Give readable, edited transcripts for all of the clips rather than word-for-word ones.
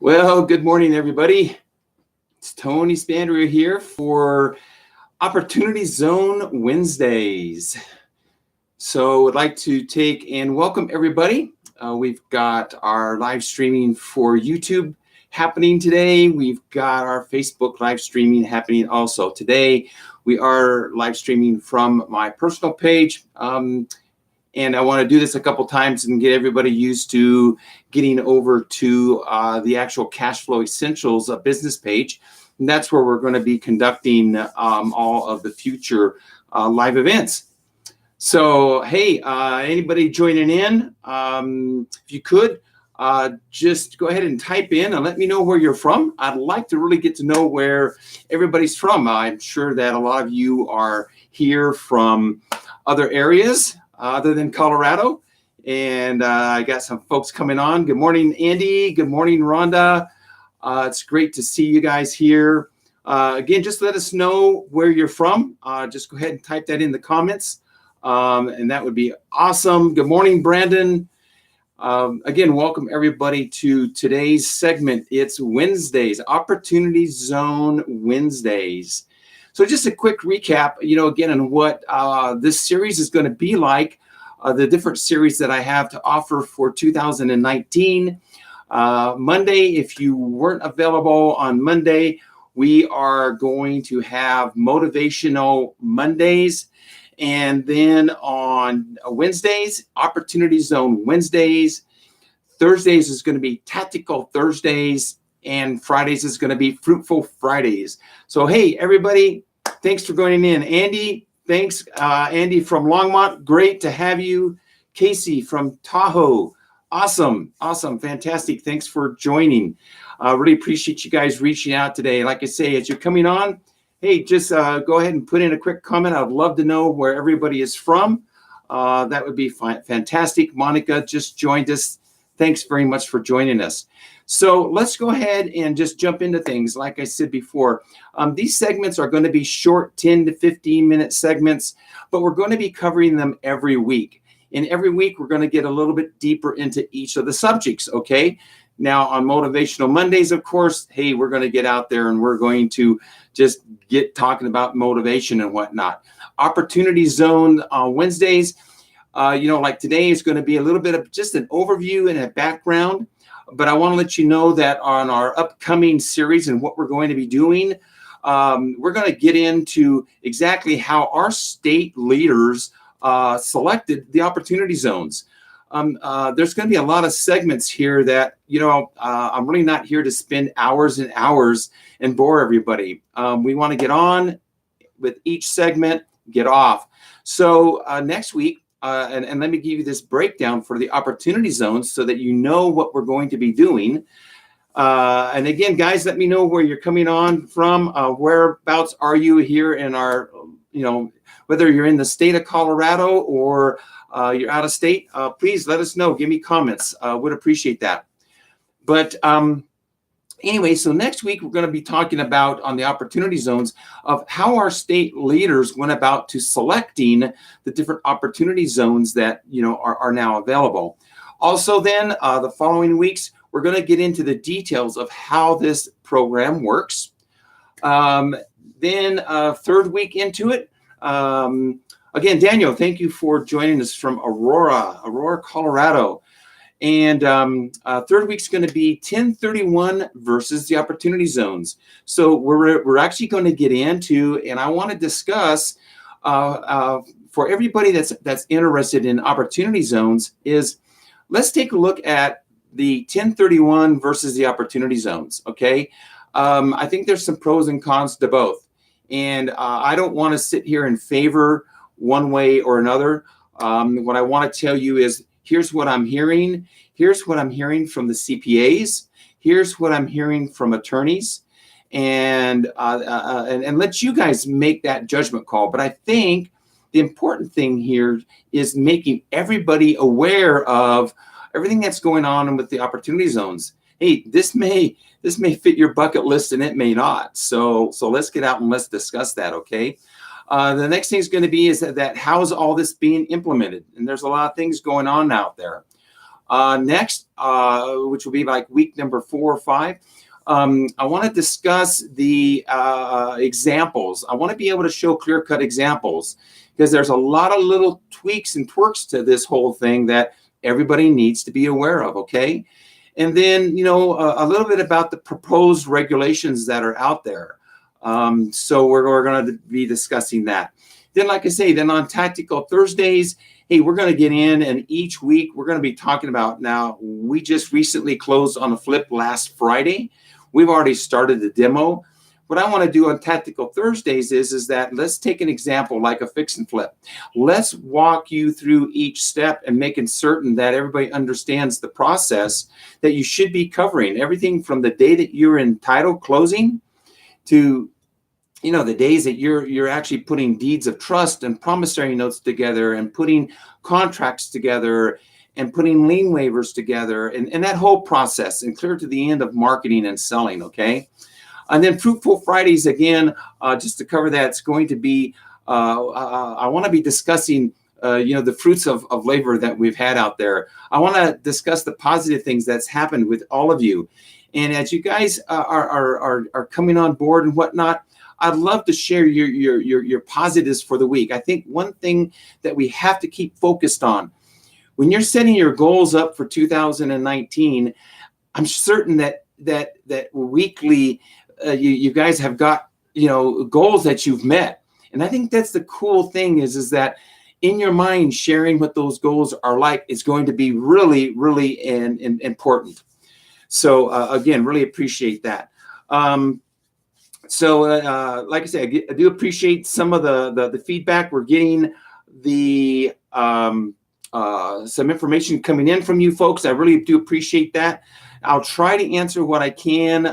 Well, good morning, everybody. It's Tony Spandrio here for Opportunity Zone Wednesdays. So I'd like to take and welcome everybody. We've got our live streaming for YouTube happening today. We've got our Facebook live streaming happening also. Today, we are live streaming from my personal page. And I want to do this a couple times and get everybody used to getting over to the actual Cash Flow Essentials business page. And that's where we're going to be conducting all of the future live events. So, hey, anybody joining in, if you could, just go ahead and type in and let me know where you're from. I'd like to really get to know where everybody's from. I'm sure that a lot of you are here from other areas other than Colorado. And I got some folks coming on. Good morning, Andy. Good morning, Rhonda. It's great to see you guys here. Again, just let us know where you're from. Just go ahead and type that in the comments. And that would be awesome. Good morning, Brandon. Again, welcome everybody to today's segment. It's Wednesdays, Opportunity Zone Wednesdays. So just a quick recap, again, on what this series is going to be like, the different series that I have to offer for 2019. Monday, if you weren't available on Monday, we are going to have Motivational Mondays. And then on Wednesdays, Opportunity Zone Wednesdays. Thursdays is going to be Tactical Thursdays. And Fridays is going to be Fruitful Fridays. So, hey, everybody, thanks for joining in. Andy, thanks. Andy from Longmont, great to have you. Casey from Tahoe, awesome, fantastic. Thanks for joining. Really appreciate you guys reaching out today. Like I say, as you're coming on, hey, just go ahead and put in a quick comment. I'd love to know where everybody is from. That would be fantastic. Monica just joined us. Thanks very much for joining us. So let's go ahead and just jump into things. Like I said before, these segments are going to be short 10 to 15 minute segments, but we're going to be covering them every week. And every week, we're going to get a little bit deeper into each of the subjects, okay? Now, on Motivational Mondays, of course, hey, we're going to get out there and we're going to just get talking about motivation and whatnot. Opportunity Zone Wednesdays, like today is going to be a little bit of just an overview and a background. But I want to let you know that on our upcoming series and what we're going to be doing, we're going to get into exactly how our state leaders selected the opportunity zones. There's going to be a lot of segments here that, I'm really not here to spend hours and hours and bore everybody. We want to get on with each segment, get off. So next week, and let me give you this breakdown for the opportunity zones so that you know what we're going to be doing. And again, guys, let me know where you're coming on from. Whereabouts are you here in our, whether you're in the state of Colorado or you're out of state, please let us know. Give me comments. Would appreciate that. But anyway, so next week we're going to be talking about on the opportunity zones of how our state leaders went about to selecting the different opportunity zones that are now available. Also, then the following weeks we're going to get into the details of how this program works. Then third week into it. Again, Daniel, thank you for joining us from Aurora, Colorado. And third week's going to be 1031 versus the opportunity zones. So we're actually going to get into, and I want to discuss for everybody that's interested in opportunity zones is let's take a look at the 1031 versus the opportunity zones. Okay, I think there's some pros and cons to both, and I don't want to sit here and favor one way or another. What I want to tell you is here's what I'm hearing. Here's what I'm hearing from the CPAs. Here's what I'm hearing from attorneys, and let you guys make that judgment call. But I think the important thing here is making everybody aware of everything that's going on with the opportunity zones. Hey, this may fit your bucket list and it may not. So let's get out and let's discuss that. Okay. The next thing is going to be is that how's all this being implemented? And there's a lot of things going on out there. Next, which will be like week number 4 or 5, I want to discuss the examples. I want to be able to show clear-cut examples, because there's a lot of little tweaks and twerks to this whole thing that everybody needs to be aware of, okay? And then, a little bit about the proposed regulations that are out there. So we're going to be discussing that. Then, like I say, then on Tactical Thursdays, hey, we're going to get in, and each week we're going to be talking about, now, we just recently closed on a flip last Friday. We've already started the demo. What I want to do on Tactical Thursdays is that let's take an example like a fix and flip. Let's walk you through each step and making certain that everybody understands the process that you should be covering. Everything from the day that you're in title closing to the days that you're actually putting deeds of trust and promissory notes together and putting contracts together and putting lien waivers together and that whole process, and clear to the end of marketing and selling, okay? And then Fruitful Fridays, again, just to cover that, it's going to be, I want to be discussing, the fruits of labor that we've had out there. I want to discuss the positive things that's happened with all of you. And as you guys are coming on board and whatnot, I'd love to share your positives for the week. I think one thing that we have to keep focused on, when you're setting your goals up for 2019, I'm certain that weekly, you guys have got, goals that you've met. And I think that's the cool thing is that in your mind, sharing what those goals are like is going to be really, really important. So again, really appreciate that. So like I said, I do appreciate some of the feedback. We're getting some information coming in from you folks. I really do appreciate that. I'll try to answer what I can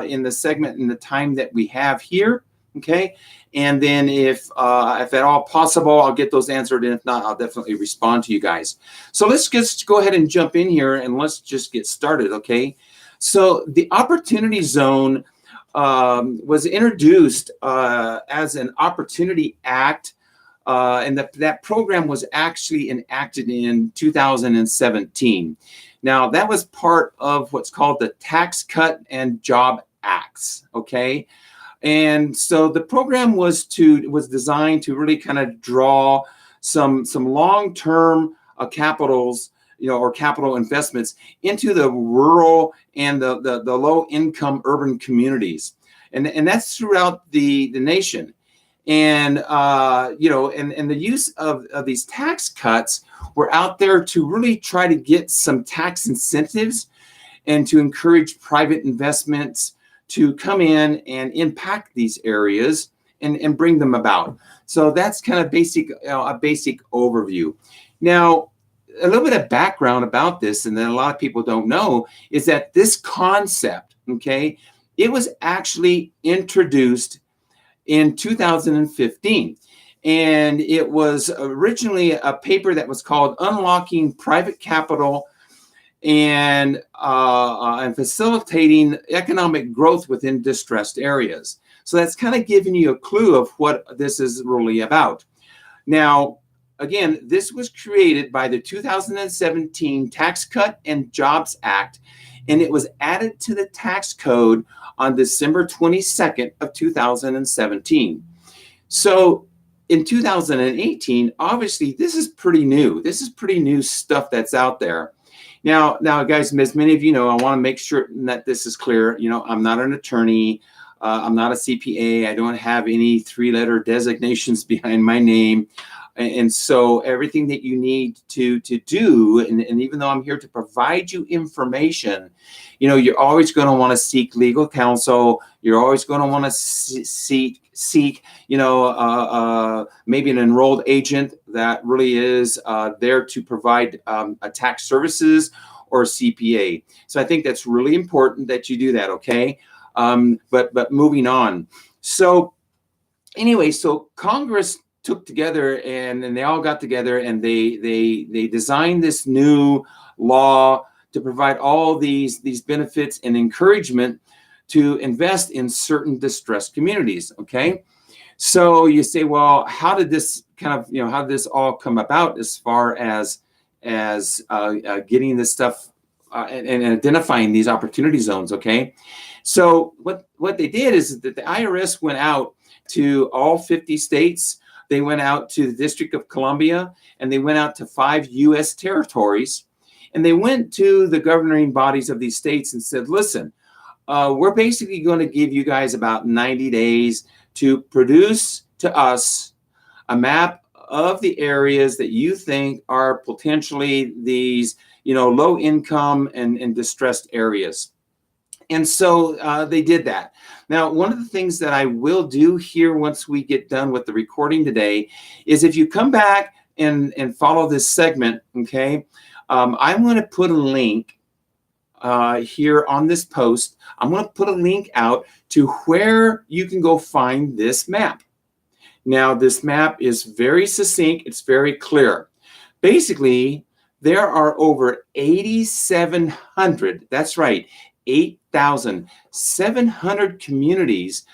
in the segment in the time that we have here, okay? And then if at all possible, I'll get those answered, and if not, I'll definitely respond to you guys. So let's just go ahead and jump in here, and let's just get started, okay? So the Opportunity Zone was introduced as an Opportunity Act, and that program was actually enacted in 2017. Now, that was part of what's called the Tax Cut and Job Acts, okay? And so the program was designed to really kind of draw some long-term capitals, or capital investments into the rural and the low-income urban communities. And that's throughout the nation. And, and the use of these tax cuts were out there to really try to get some tax incentives and to encourage private investments to come in and impact these areas and bring them about. So that's kind of a basic overview. Now, a little bit of background about this, and then a lot of people don't know, is that this concept, okay, it was actually introduced in 2015. And it was originally a paper that was called Unlocking Private Capital and Facilitating Economic Growth Within Distressed Areas. So that's kind of giving you a clue of what this is really about. Now, again, this was created by the 2017 Tax Cut and Jobs Act, and it was added to the tax code on December 22nd of 2017. So in 2018, obviously, this is pretty new. This is pretty new stuff that's out there. Now, guys, as many of you know, I want to make sure that this is clear. I'm not an attorney. I'm not a CPA. I don't have any 3-letter designations behind my name. And so everything that you need to do, and even though I'm here to provide you information, you're always going to want to seek legal counsel. You're always going to want to seek maybe an enrolled agent that really is there to provide a tax services or a CPA. So I think that's really important that you do that, okay? But moving on. So anyway, so Congress took together and they all got together and they designed this new law to provide all these benefits and encouragement to invest in certain distressed communities, okay? So you say, well, how did this how did this all come about as far as getting this stuff and identifying these opportunity zones. Okay, so what they did is that the IRS went out to all 50 states. They went out to the District of Columbia, and they went out to 5 U.S. territories, and they went to the governing bodies of these states and said, listen, we're basically going to give you guys about 90 days to produce to us a map of the areas that you think are potentially these, low income and distressed areas. And so they did that. Now, one of the things that I will do here once we get done with the recording today is if you come back and follow this segment, okay, I'm going to put a link here on this post. I'm going to put a link out to where you can go find this map. Now, this map is very succinct. It's very clear. Basically, there are over 8,700, that's right, 8,700 communities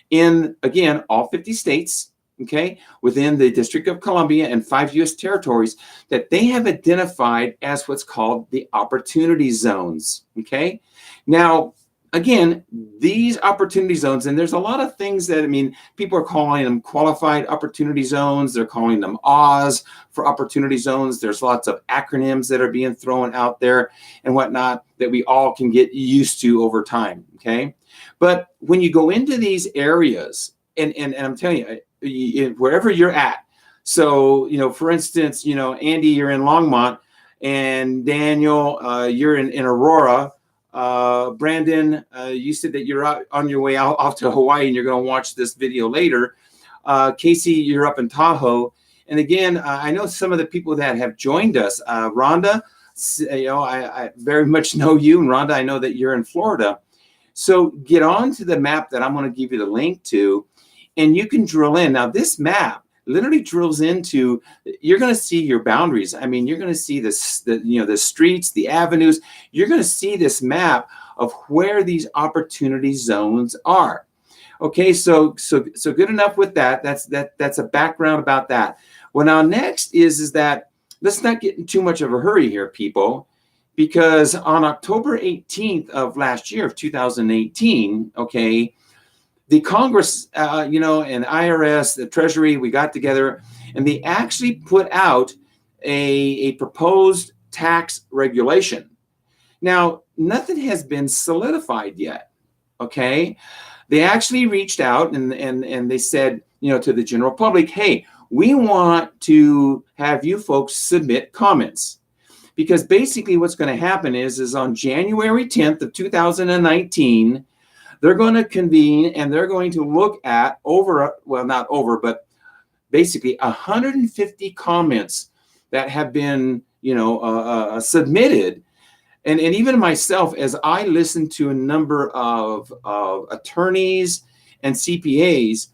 in, again, all 50 states, okay, within the District of Columbia and 5 U.S. territories that they have identified as what's called the opportunity zones, okay? Now, again, these opportunity zones, and there's a lot of things that, people are calling them qualified opportunity zones. They're calling them AWS for opportunity zones. There's lots of acronyms that are being thrown out there and whatnot that we all can get used to over time, okay? But when you go into these areas, and I'm telling you, wherever you're at, so, for instance, Andy, you're in Longmont, and Daniel, you're in Aurora. Brandon, you said that you're out on your way off to Hawaii and you're going to watch this video later. Casey, you're up in Tahoe. And again, I know some of the people that have joined us. Rhonda, I very much know you. And Rhonda, I know that you're in Florida. So get on to the map that I'm going to give you the link to, and you can drill in. Now, this map literally drills into, you're going to see your boundaries. You're going to see the streets, the avenues. You're going to see this map of where these opportunity zones are. Okay, so good enough with that. That's a background about that. Well, now next is that let's not get in too much of a hurry here, people, because on October 18th of last year of 2018, okay, the Congress, and IRS, the Treasury, we got together, and they actually put out a proposed tax regulation. Now, nothing has been solidified yet, okay? They actually reached out and they said, to the general public, hey, we want to have you folks submit comments. Because basically what's going to happen is on January 10th of 2019, they're going to convene and they're going to look at basically 150 comments that have been, submitted. And even myself, as I listen to a number of attorneys and CPAs,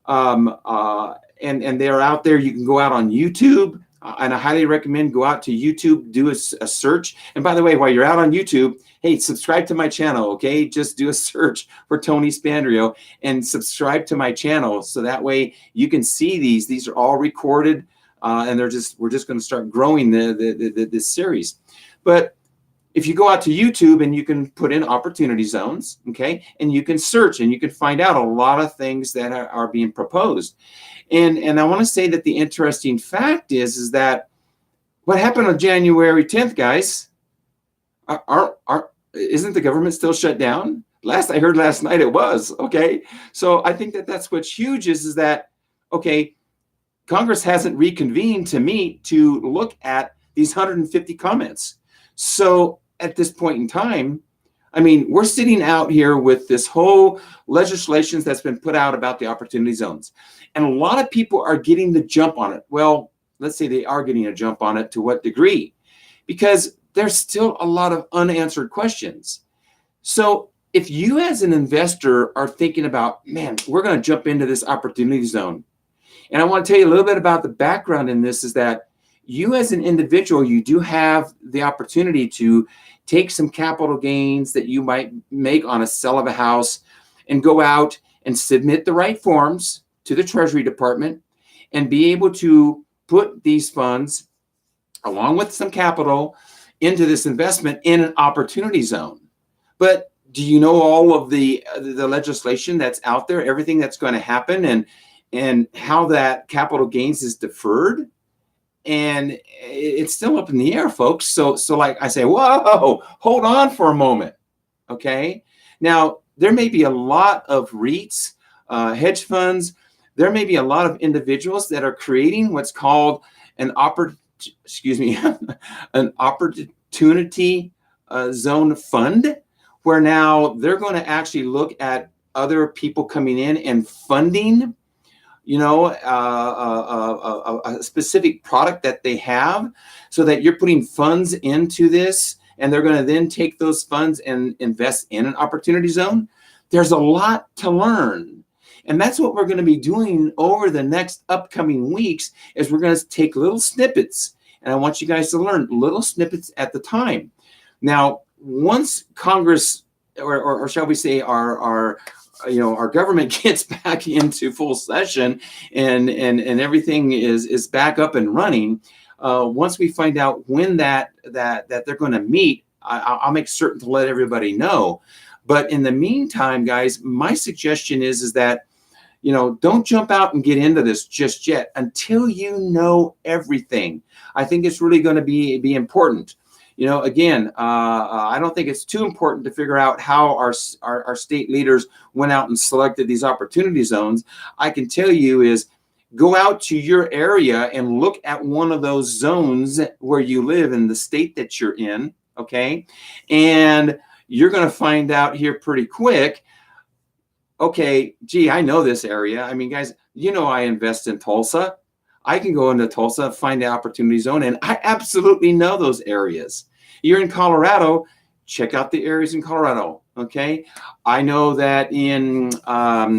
and they're out there, you can go out on YouTube. And I highly recommend go out to YouTube, do a search. And by the way, while you're out on YouTube, hey, subscribe to my channel, okay? Just do a search for Tony Spandrio and subscribe to my channel. So that way you can see these. These are all recorded, and we're just going to start growing this series. But if you go out to YouTube and you can put in opportunity zones, okay, and you can search and you can find out a lot of things that are being proposed. And I want to say that the interesting fact is that what happened on January 10th, guys, isn't the government still shut down? Last I heard last night it was, okay? So I think that's what's huge is that, okay, Congress hasn't reconvened to meet to look at these 150 comments. So at this point in time, we're sitting out here with this whole legislation that's been put out about the opportunity zones. And a lot of people are getting the jump on it. Well, let's say they are getting a jump on it. To what degree? Because there's still a lot of unanswered questions. So if you as an investor are thinking about, man, we're going to jump into this opportunity zone. And I want to tell you a little bit about the background in this is that you as an individual, you do have the opportunity to take some capital gains that you might make on a sale of a house and go out and submit the right forms to the Treasury Department and be able to put these funds along with some capital, into this investment in an opportunity zone. But do you know all of the legislation that's out there, everything that's going to happen, and how that capital gains is deferred? And it's still up in the air, folks. So like I say, whoa, hold on for a moment. Okay. Now, there may be a lot of REITs, hedge funds. There may be a lot of individuals that are creating what's called an an opportunity zone fund, where now they're going to actually look at other people coming in and funding, a specific product that they have, so that you're putting funds into this, and they're going to then take those funds and invest in an opportunity zone. There's a lot to learn. And that's what we're going to be doing over the next upcoming weeks, is we're going to take little snippets. And I want you guys to learn little snippets at the time. Now, once Congress, or shall we say our government gets back into full session, and everything is back up and running, once we find out when that they're going to meet, I'll make certain to let everybody know. But in the meantime, guys, my suggestion is that, don't jump out and get into this just yet until you know everything. I think it's really going to be important. Again, I don't think it's too important to figure out how our state leaders went out and selected these opportunity zones. I can tell you is, go out to your area and look at one of those zones where you live in the state that you're in, okay? And you're going to find out here pretty quick, okay, gee, I know this area. I mean, guys, I invest in Tulsa. I can go into Tulsa, find the opportunity zone, and I absolutely know those areas. You're in Colorado, check out the areas in Colorado, okay? I know that in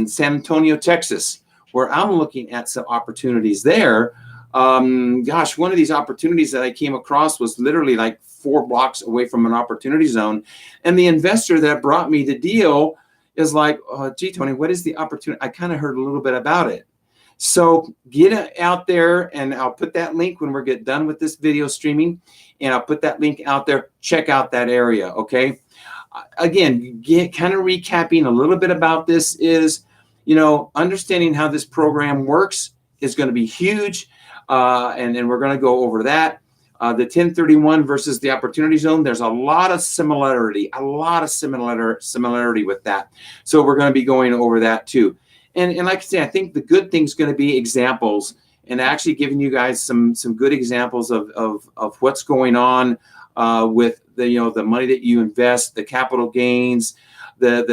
San Antonio, Texas, where I'm looking at some opportunities there, gosh, one of these opportunities that I came across was literally like 4 blocks away from an opportunity zone. And the investor that brought me the deal is like, oh, gee, Tony, what is the opportunity? I kind of heard a little bit about it. So get out there, and I'll put that link when we get done with this video streaming, and I'll put that link out there. Check out that area, okay? Again, kind of recapping a little bit about this is, understanding how this program works is going to be huge, and we're going to go over that. The 1031 versus the opportunity zone, there's a lot of similarity with that. So we're going to be going over that too. And like I say, I think the good thing is going to be examples, and actually giving you guys some good examples of what's going on with the money that you invest, the capital gains, the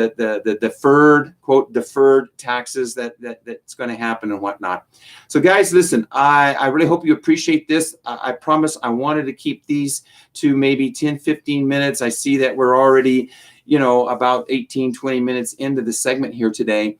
deferred taxes that's going to happen and whatnot. So guys, listen, I really hope you appreciate this. I promise I wanted to keep these to maybe 10-15 minutes. I see that we're already about 18-20 minutes into the segment here today.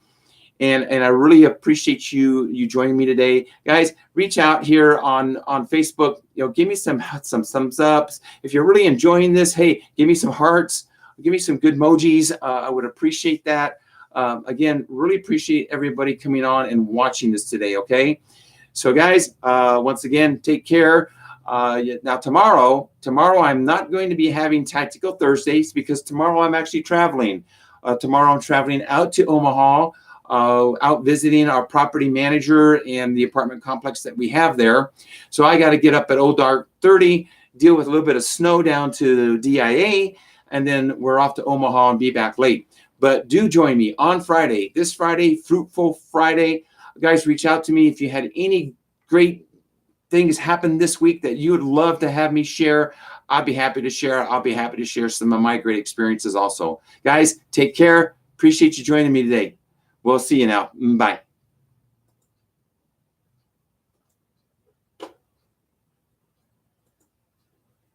And I really appreciate you joining me today, guys. Reach out here on Facebook. Give me some thumbs ups if you're really enjoying this. Hey, give me some hearts. Give me some good emojis. I would appreciate that. Again, really appreciate everybody coming on and watching this today. Okay, so guys, once again, take care. Now tomorrow I'm not going to be having Tactical Thursdays, because tomorrow I'm actually traveling. Tomorrow I'm traveling out to Omaha. Out visiting our property manager and the apartment complex that we have there. So I got to get up at dark 30, deal with a little bit of snow down to DIA, and then we're off to Omaha and be back late. But do join me on Friday, this Friday, Fruitful Friday. Guys, reach out to me if you had any great things happen this week that you would love to have me share. I'd be happy to share. I'll be happy to share some of my great experiences also. Guys, take care. Appreciate you joining me today. We'll see you now. Bye.